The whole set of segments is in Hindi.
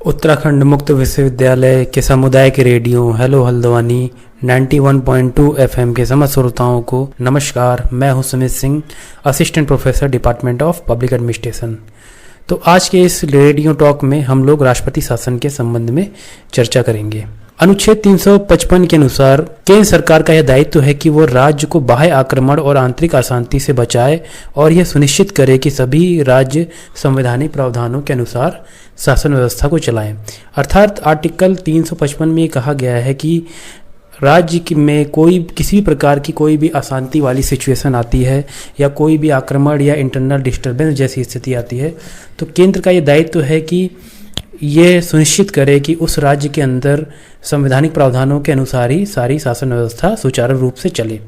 उत्तराखंड मुक्त विश्वविद्यालय के सामुदायिक रेडियो हेलो हल्द्वानी 91.2 एफएम के समस्त श्रोताओं को नमस्कार। मैं हूं Sumit Singh, assistant professor department of public administration. तो आज के इस रेडियो टॉक में हम लोग राष्ट्रपति शासन के संबंध में चर्चा करेंगे। अनुच्छेद 355 के अनुसार केंद्र सरकार का यह दायित्व है कि वो राज्य को बाह्य आक्रमण और आंतरिक अशांति से बचाए और यह सुनिश्चित करे कि सभी राज्य संवैधानिक प्रावधानों के अनुसार शासन व्यवस्था को चलाएं। अर्थात आर्टिकल 355 में कहा गया है कि राज्य में किसी प्रकार की कोई भी अशांति वाली सिचुएशन आती है या कोई भी आक्रमण या इंटरनल डिस्टर्बेंस जैसी स्थिति आती है तो केंद्र का ये दायित्व है कि ये सुनिश्चित करे कि उस राज्य के अंदर संवैधानिक प्रावधानों के अनुसार ही सारी शासन व्यवस्था सुचारू रूप से चले।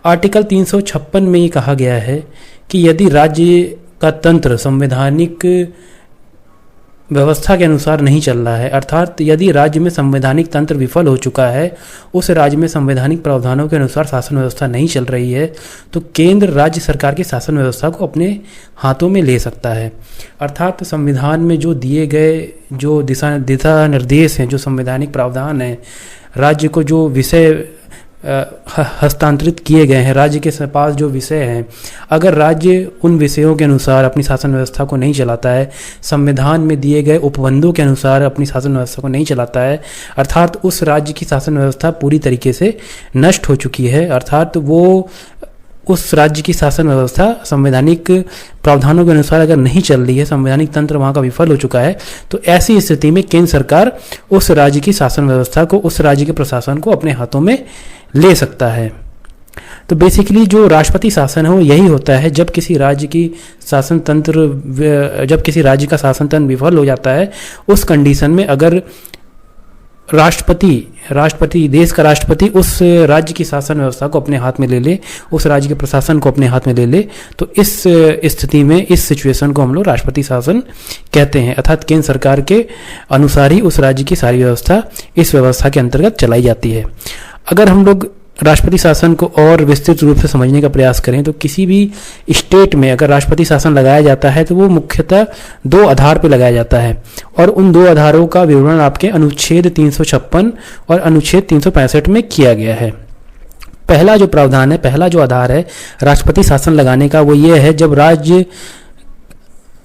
आर्टिकल 356 में ये कहा गया है कि यदि राज्य का तंत्र संवैधानिक व्यवस्था के अनुसार नहीं चल रहा है, अर्थात यदि राज्य में संवैधानिक तंत्र विफल हो चुका है, उस राज्य में संवैधानिक प्रावधानों के अनुसार शासन व्यवस्था नहीं चल रही है, तो केंद्र राज्य सरकार की शासन व्यवस्था को अपने हाथों में ले सकता है। अर्थात संविधान में जो दिए गए जो दिशा निर्देश हैं, जो संवैधानिक प्रावधान हैं, राज्य को जो विषय हस्तांतरित किए गए हैं, राज्य के पास जो विषय हैं, अगर राज्य उन विषयों के अनुसार अपनी शासन व्यवस्था को नहीं चलाता है, संविधान में दिए गए उपबंधों के अनुसार अपनी शासन व्यवस्था को नहीं चलाता है, अर्थात उस राज्य की शासन व्यवस्था पूरी तरीके से नष्ट हो चुकी है, अर्थात वो उस राज्य की शासन व्यवस्था संवैधानिक प्रावधानों के अनुसार अगर नहीं चल रही है, संवैधानिक तंत्र वहाँ का विफल हो चुका है, तो ऐसी स्थिति में केंद्र सरकार उस राज्य की शासन व्यवस्था को, उस राज्य के प्रशासन को अपने हाथों में ले सकता है। तो बेसिकली जो राष्ट्रपति शासन है वो यही होता है जब किसी राज्य का शासन तंत्र विफल हो जाता है, उस कंडीशन में अगर देश का राष्ट्रपति उस राज्य की शासन व्यवस्था को अपने हाथ में ले ले, उस राज्य के प्रशासन को अपने हाथ में ले ले, तो इस स्थिति में, इस सिचुएशन को हम लोग राष्ट्रपति शासन कहते हैं। अर्थात केंद्र सरकार के अनुसार ही उस राज्य की सारी व्यवस्था इस व्यवस्था के अंतर्गत चलाई जाती है। अगर हम लोग राष्ट्रपति शासन को और विस्तृत रूप से समझने का प्रयास करें तो किसी भी स्टेट में अगर राष्ट्रपति शासन लगाया जाता है तो वो मुख्यतः दो आधार पर लगाया जाता है, और उन दो आधारों का विवरण आपके अनुच्छेद 356 और अनुच्छेद 365 में किया गया है। पहला जो प्रावधान है, पहला जो आधार है राष्ट्रपति शासन लगाने का, वो ये है जब राज्य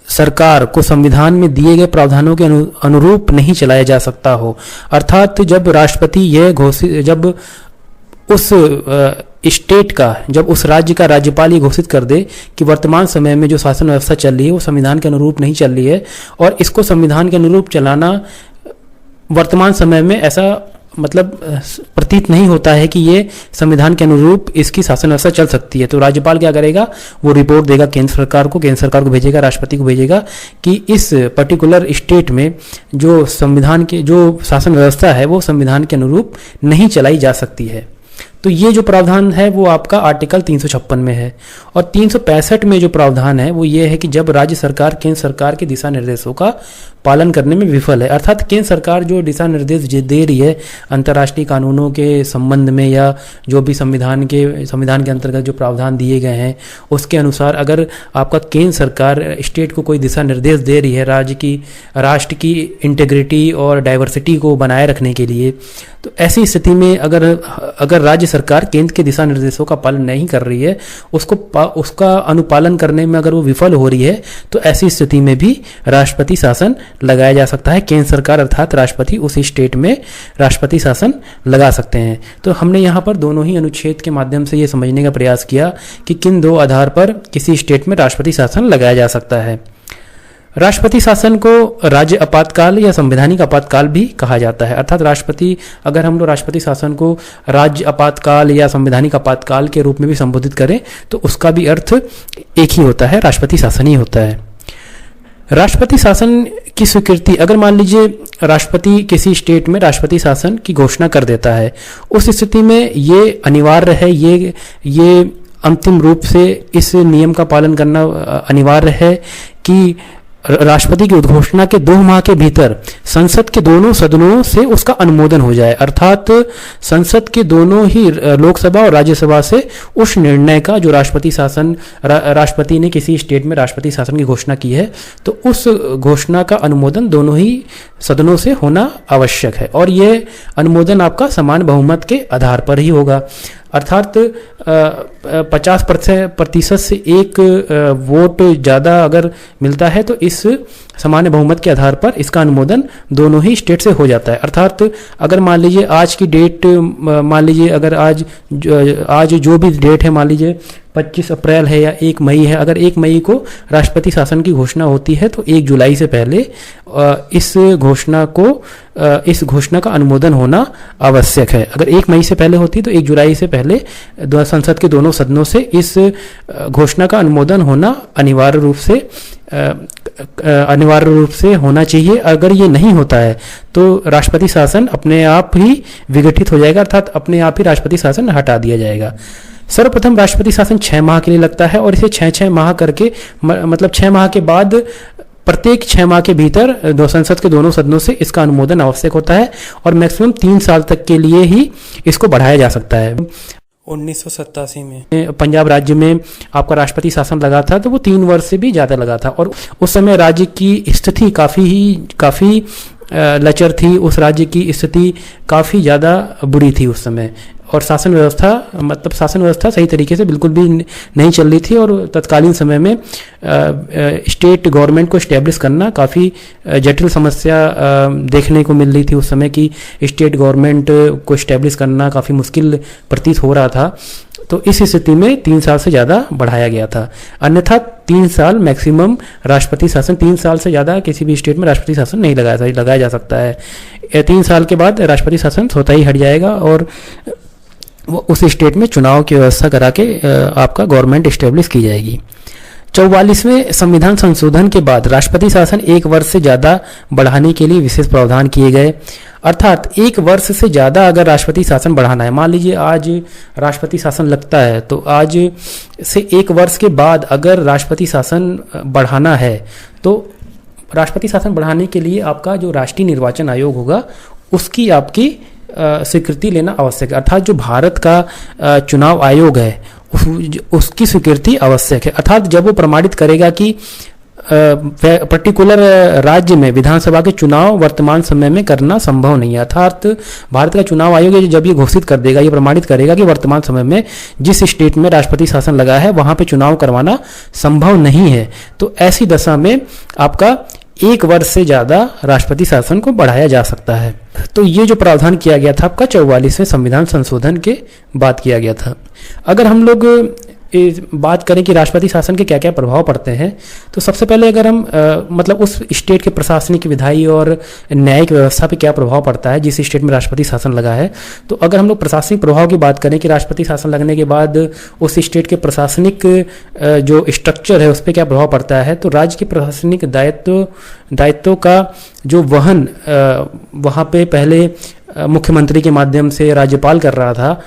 सरकार को संविधान में दिए गए प्रावधानों के अनुरूप नहीं चलाया जा सकता हो। अर्थात जब राष्ट्रपति जब उस स्टेट का, जब उस राज्य का राज्यपाल ये घोषित कर दे कि वर्तमान समय में जो शासन व्यवस्था चल रही है वो संविधान के अनुरूप नहीं चल रही है, और इसको संविधान के अनुरूप चलाना वर्तमान समय में ऐसा मतलब प्रतीत नहीं होता है कि ये संविधान के अनुरूप इसकी शासन व्यवस्था चल सकती है, तो राज्यपाल क्या करेगा, वो रिपोर्ट देगा केंद्र सरकार को भेजेगा, राष्ट्रपति को भेजेगा कि इस पर्टिकुलर स्टेट में जो संविधान की जो शासन व्यवस्था है वो संविधान के अनुरूप नहीं चलाई जा सकती है। तो ये जो प्रावधान है वो आपका आर्टिकल 356 में है। और 365 में जो प्रावधान है वो ये है कि जब राज्य सरकार केंद्र सरकार के दिशा निर्देशों का पालन करने में विफल है, अर्थात केंद्र सरकार जो दिशा निर्देश दे रही है अंतर्राष्ट्रीय कानूनों के संबंध में या जो भी संविधान के अंतर्गत जो प्रावधान दिए गए हैं उसके अनुसार अगर आपका केंद्र सरकार स्टेट को कोई दिशा निर्देश दे रही है राष्ट्र की इंटीग्रिटी और डाइवर्सिटी को बनाए रखने के लिए, तो ऐसी स्थिति में अगर राज्य सरकार केंद्र के दिशा निर्देशों का पालन नहीं कर रही है, उसका अनुपालन करने में अगर वो विफल हो रही है, तो ऐसी स्थिति में भी राष्ट्रपति शासन लगाया जा सकता है। केंद्र सरकार अर्थात राष्ट्रपति उस स्टेट में राष्ट्रपति शासन लगा सकते हैं। तो हमने यहाँ पर दोनों ही अनुच्छेद के माध्यम से ये समझने का प्रयास किया कि किन दो आधार पर किसी स्टेट में राष्ट्रपति शासन लगाया जा सकता है। राष्ट्रपति शासन को राज्य आपातकाल या संवैधानिक आपातकाल भी कहा जाता है। अर्थात अगर हम लोग राष्ट्रपति शासन को राज्य आपातकाल या संवैधानिक आपातकाल के रूप में भी संबोधित करें तो उसका भी अर्थ एक ही होता है, राष्ट्रपति शासन ही होता है। राष्ट्रपति शासन की स्वीकृति, अगर मान लीजिए राष्ट्रपति किसी स्टेट में राष्ट्रपति शासन की घोषणा कर देता है, उस स्थिति में ये अनिवार्य है, ये अंतिम रूप से इस नियम का पालन करना अनिवार्य है कि राष्ट्रपति की उद्घोषणा के 2 माह के भीतर संसद के दोनों सदनों से उसका अनुमोदन हो जाए, अर्थात संसद के दोनों ही लोकसभा और राज्यसभा से उस निर्णय का जो राष्ट्रपति ने किसी स्टेट में राष्ट्रपति शासन की घोषणा की है, तो उस घोषणा का अनुमोदन दोनों ही सदनों से होना आवश्यक है। और यह अनुमोदन आपका समान बहुमत के आधार पर ही होगा, अर्थात 50% से एक वोट ज़्यादा अगर मिलता है तो इस सामान्य बहुमत के आधार पर इसका अनुमोदन दोनों ही स्टेट से हो जाता है। अर्थात अगर मान लीजिए आज की डेट, मान लीजिए अगर आज जो भी डेट है, मान लीजिए 25 अप्रैल है या 1 मई है, अगर 1 मई को राष्ट्रपति शासन की घोषणा होती है तो 1 जुलाई से पहले इस घोषणा का अनुमोदन होना आवश्यक है। अगर 1 मई से पहले होती तो 1 जुलाई से पहले संसद के दोनों सदनों से इस घोषणा का अनुमोदन होना अनिवार्य रूप से होना चाहिए। अगर ये नहीं होता है तो राष्ट्रपति शासन अपने आप ही विघटित हो जाएगा, अर्थात अपने आप ही राष्ट्रपति शासन हटा दिया जाएगा। सर्वप्रथम राष्ट्रपति शासन 6 माह के लिए लगता है और इसे 6 माह करके, मतलब 6 माह के बाद प्रत्येक 6 माह के भीतर संसद के दोनों सदनों से इसका अनुमोदन आवश्यक होता है और मैक्सिमम 3 साल तक के लिए ही इसको बढ़ाया जा सकता है। 1987 में पंजाब राज्य में आपका राष्ट्रपति शासन लगा था तो वो 3 वर्ष से भी ज़्यादा लगा था और उस समय राज्य की स्थिति काफ़ी लचर थी, उस राज्य की स्थिति काफ़ी ज़्यादा बुरी थी उस समय, और शासन व्यवस्था सही तरीके से बिल्कुल भी नहीं चल रही थी और तत्कालीन समय में स्टेट गवर्नमेंट को इस्टेब्लिश करना काफ़ी जटिल समस्या देखने को मिल रही थी उस समय की। स्टेट गवर्नमेंट को इस्टेब्लिश करना काफ़ी मुश्किल प्रतीत हो रहा था, तो इस स्थिति में 3 साल से ज़्यादा बढ़ाया गया था। अन्यथा 3 साल मैक्सिमम राष्ट्रपति शासन, 3 साल से ज़्यादा किसी भी स्टेट में राष्ट्रपति शासन नहीं लगाया जा सकता है। 3 साल के बाद राष्ट्रपति शासन स्वतः ही हट जाएगा और वो उस स्टेट में चुनाव की व्यवस्था करा के आपका गवर्नमेंट इस्टेब्लिश की जाएगी। 44वें संविधान संशोधन के बाद राष्ट्रपति शासन 1 वर्ष से ज़्यादा बढ़ाने के लिए विशेष प्रावधान किए गए, अर्थात 1 वर्ष से ज़्यादा अगर राष्ट्रपति शासन बढ़ाना है, मान लीजिए आज राष्ट्रपति शासन लगता है तो आज से 1 वर्ष के बाद अगर राष्ट्रपति शासन बढ़ाना है तो राष्ट्रपति शासन बढ़ाने के लिए आपका जो राष्ट्रीय निर्वाचन आयोग होगा उसकी आपकी स्वीकृति लेना आवश्यक है, अर्थात जो भारत का चुनाव आयोग है उसकी स्वीकृति आवश्यक है। अर्थात जब वो प्रमाणित करेगा कि पर्टिकुलर राज्य में विधानसभा के चुनाव वर्तमान समय में करना संभव नहीं है, अर्थात भारत का चुनाव आयोग जब ये घोषित कर देगा, ये प्रमाणित करेगा कि वर्तमान समय में जिस स्टेट में राष्ट्रपति शासन लगा है वहां पे चुनाव करवाना संभव नहीं है, तो ऐसी दशा में आपका 1 वर्ष से ज़्यादा राष्ट्रपति शासन को बढ़ाया जा सकता है। तो ये जो प्रावधान किया गया था आपका 44वें संविधान संशोधन के बाद किया गया था। अगर हम लोग बात करें कि राष्ट्रपति शासन के क्या क्या प्रभाव पड़ते हैं, तो सबसे पहले अगर हम मतलब उस स्टेट के प्रशासनिक, विधायी और न्यायिक व्यवस्था पे क्या प्रभाव पड़ता है जिस स्टेट में राष्ट्रपति शासन लगा है, तो अगर हम लोग प्रशासनिक प्रभाव की बात करें कि राष्ट्रपति शासन लगने के बाद उस स्टेट के प्रशासनिक जो स्ट्रक्चर है उस पर क्या प्रभाव पड़ता है, तो राज्य के प्रशासनिक दायित्व का जो वहन वहाँ पे पहले मुख्यमंत्री के माध्यम से राज्यपाल कर रहा था,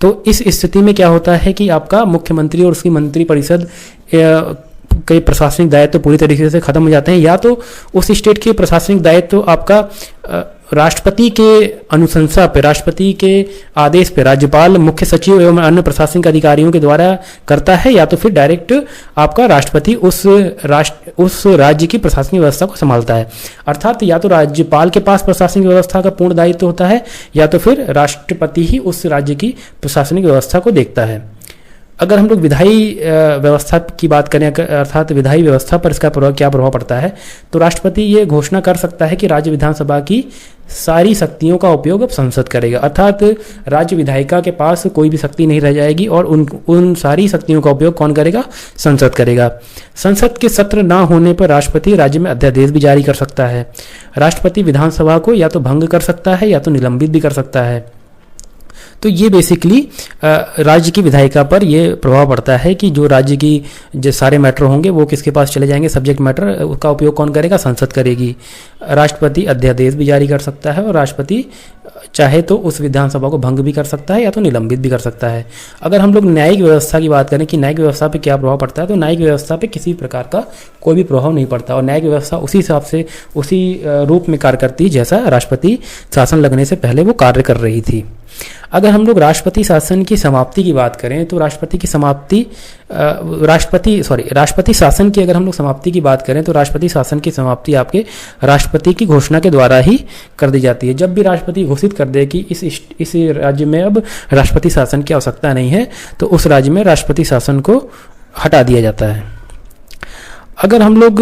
तो इस स्थिति में क्या होता है कि आपका मुख्यमंत्री और उसकी मंत्रिपरिषद के प्रशासनिक दायित्व पूरी तरीके से खत्म हो जाते हैं, या तो उस स्टेट के प्रशासनिक दायित्व आपका राष्ट्रपति के अनुशंसा पे, राष्ट्रपति के आदेश पे राज्यपाल, मुख्य सचिव एवं अन्य प्रशासनिक अधिकारियों के द्वारा करता है, या तो फिर डायरेक्ट आपका राष्ट्रपति उस राज्य की प्रशासनिक व्यवस्था को संभालता है। अर्थात या तो राज्यपाल के पास प्रशासनिक व्यवस्था का पूर्ण दायित्व होता है या तो फिर राष्ट्रपति ही उस राज्य की प्रशासनिक व्यवस्था को देखता है। अगर हम लोग विधायी व्यवस्था की बात करें, अर्थात विधायी व्यवस्था पर इसका क्या प्रभाव पड़ता है, तो राष्ट्रपति ये घोषणा कर सकता है कि राज्य विधानसभा की सारी शक्तियों का उपयोग अब संसद करेगा, अर्थात राज्य विधायिका के पास कोई भी शक्ति नहीं रह जाएगी और उन सारी शक्तियों का उपयोग कौन करेगा? संसद करेगा। संसद के सत्र ना होने पर राष्ट्रपति राज्य में अध्यादेश भी जारी कर सकता है। राष्ट्रपति विधानसभा को या तो भंग कर सकता है या तो निलंबित भी कर सकता है। तो ये बेसिकली राज्य की विधायिका पर ये प्रभाव पड़ता है कि जो राज्य की जो सारे मैटर होंगे वो किसके पास चले जाएंगे, सब्जेक्ट मैटर, उसका उपयोग कौन करेगा, संसद करेगी। राष्ट्रपति अध्यादेश भी जारी कर सकता है और राष्ट्रपति चाहे तो उस विधानसभा को भंग भी कर सकता है या तो निलंबित भी कर सकता है। अगर हम लोग न्यायिक व्यवस्था की बात करें कि न्यायिक व्यवस्था पे क्या प्रभाव पड़ता है, तो न्यायिक व्यवस्था पे किसी प्रकार का कोई भी प्रभाव नहीं पड़ता और न्यायिक व्यवस्था उसी हिसाब से उसी रूप में कार्य करती है जैसा राष्ट्रपति शासन लगने से पहले वो कार्य कर रही थी। अगर हम लोग राष्ट्रपति शासन की समाप्ति की बात करें तो राष्ट्रपति शासन की अगर हम लोग समाप्ति की बात करें तो राष्ट्रपति शासन की समाप्ति आपके राष्ट्रपति की घोषणा के द्वारा ही कर दी जाती है। जब भी राष्ट्रपति घोषित कर दे कि इस राज्य में अब राष्ट्रपति शासन की आवश्यकता नहीं है तो उस राज्य में राष्ट्रपति शासन को हटा दिया जाता है। अगर हम लोग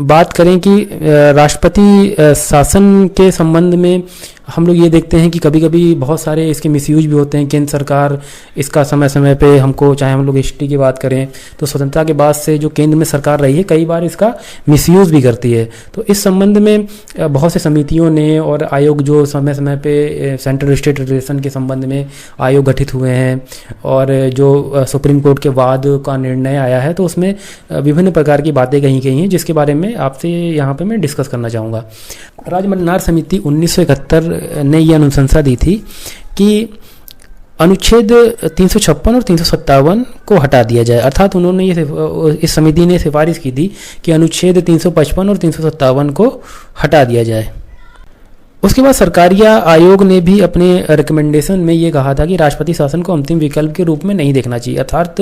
बात करें कि राष्ट्रपति शासन के संबंध में हम लोग ये देखते हैं कि कभी कभी बहुत सारे इसके मिसयूज भी होते हैं। केंद्र सरकार इसका समय समय पे हमको, चाहे हम लोग हिस्ट्री की बात करें तो स्वतंत्रता के बाद से जो केंद्र में सरकार रही है कई बार इसका मिसयूज भी करती है। तो इस संबंध में बहुत से समितियों ने और आयोग जो समय समय पे सेंट्रल स्टेट रिलेशन के संबंध में आयोग गठित हुए हैं और जो सुप्रीम कोर्ट के बाद का निर्णय आया है तो उसमें विभिन्न प्रकार की बातें कही गई हैं जिसके बारे में आपसे यहाँ पे मैं डिस्कस करना चाहूँगा। राजमन्नार समिति 1971 ने यह अनुशंसा दी थी कि अनुच्छेद 356 और 357 को हटा दिया जाए। अर्थात उन्होंने इस समिति ने सिफारिश की थी कि अनुच्छेद 355 और 357 को हटा दिया जाए। उसके बाद सरकारी आयोग ने भी अपने रिकमेंडेशन में ये कहा था कि राष्ट्रपति शासन को अंतिम विकल्प के रूप में नहीं देखना चाहिए। अर्थात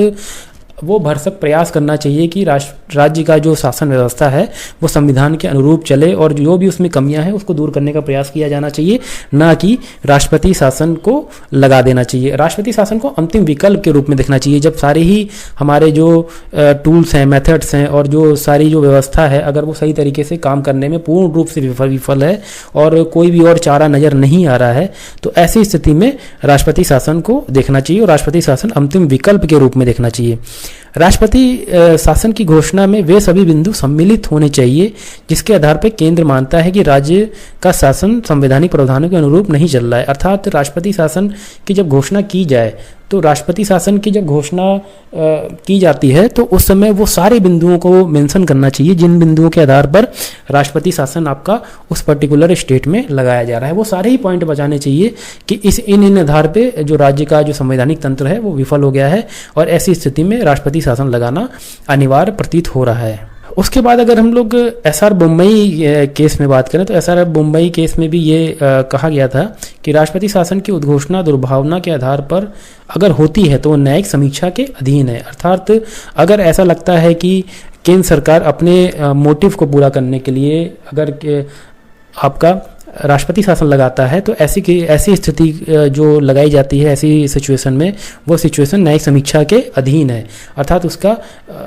वो भरसक प्रयास करना चाहिए कि राज्य का जो शासन व्यवस्था है वो संविधान के अनुरूप चले और जो भी उसमें कमियां हैं उसको दूर करने का प्रयास किया जाना चाहिए, ना कि राष्ट्रपति शासन को लगा देना चाहिए। राष्ट्रपति शासन को अंतिम विकल्प के रूप में देखना चाहिए। जब सारे ही हमारे जो टूल्स हैं, मेथड्स हैं और जो सारी जो व्यवस्था है अगर वो सही तरीके से काम करने में पूर्ण रूप से विफल है और कोई भी और चारा नज़र नहीं आ रहा है तो ऐसी स्थिति में राष्ट्रपति शासन को देखना चाहिए और राष्ट्रपति शासन अंतिम विकल्प के रूप में देखना चाहिए। राष्ट्रपति शासन की घोषणा में वे सभी बिंदु सम्मिलित होने चाहिए जिसके आधार पर केंद्र मानता है कि राज्य का शासन संवैधानिक प्रावधानों के अनुरूप नहीं चल रहा है। अर्थात राष्ट्रपति शासन की जब घोषणा की जाए तो राष्ट्रपति शासन की जब घोषणा की जाती है तो उस समय वो सारे बिंदुओं को मेंशन करना चाहिए जिन बिंदुओं के आधार पर राष्ट्रपति शासन आपका उस पर्टिकुलर स्टेट में लगाया जा रहा है। वो सारे ही पॉइंट बचाने चाहिए कि इन आधार पे जो राज्य का जो संवैधानिक तंत्र है वो विफल हो गया है और ऐसी स्थिति में राष्ट्रपति शासन लगाना अनिवार्य प्रतीत हो रहा है। उसके बाद अगर हम लोग एसआर बम्बई केस में बात करें तो एसआर बम्बई केस में भी ये कहा गया था कि राष्ट्रपति शासन की उद्घोषणा दुर्भावना के आधार पर अगर होती है तो न्यायिक समीक्षा के अधीन है। अर्थात अगर ऐसा लगता है कि केंद्र सरकार अपने मोटिव को पूरा करने के लिए अगर आपका राष्ट्रपति शासन लगाता है तो ऐसी स्थिति जो लगाई जाती है ऐसी सिचुएशन में वो सिचुएशन न्यायिक समीक्षा के अधीन है। अर्थात उसका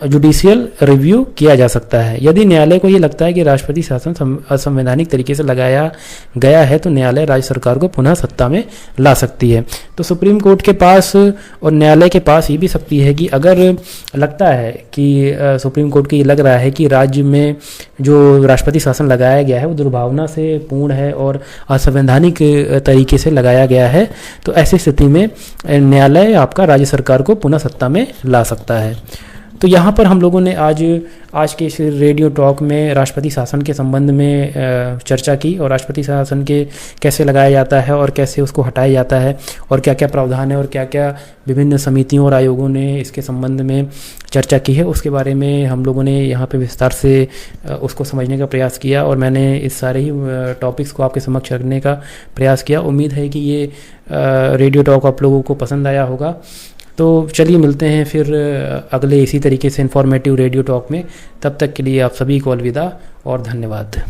जुडिशियल रिव्यू किया जा सकता है। यदि न्यायालय को ये लगता है कि राष्ट्रपति शासन असंवैधानिक तरीके से लगाया गया है तो न्यायालय राज्य सरकार को पुनः सत्ता में ला सकती है। तो सुप्रीम कोर्ट के पास और न्यायालय के पास ये भी शक्ति है कि अगर लगता है कि सुप्रीम कोर्ट को ये लग रहा है कि राज्य में जो राष्ट्रपति शासन लगाया गया है वो दुर्भावना से पूर्ण है और असंवैधानिक तरीके से लगाया गया है तो ऐसी स्थिति में न्यायालय आपका राज्य सरकार को पुनः सत्ता में ला सकता है। तो यहाँ पर हम लोगों ने आज के इस रेडियो टॉक में राष्ट्रपति शासन के संबंध में चर्चा की और राष्ट्रपति शासन के कैसे लगाया जाता है और कैसे उसको हटाया जाता है और क्या क्या प्रावधान है और क्या क्या विभिन्न समितियों और आयोगों ने इसके संबंध में चर्चा की है उसके बारे में हम लोगों ने यहाँ पे विस्तार से उसको समझने का प्रयास किया और मैंने इस सारे ही टॉपिक्स को आपके समक्ष रखने का प्रयास किया। उम्मीद है कि ये रेडियो टॉक आप लोगों को पसंद आया होगा। तो चलिए मिलते हैं फिर अगले इसी तरीके से इन्फॉर्मेटिव रेडियो टॉक में। तब तक के लिए आप सभी को अलविदा और धन्यवाद।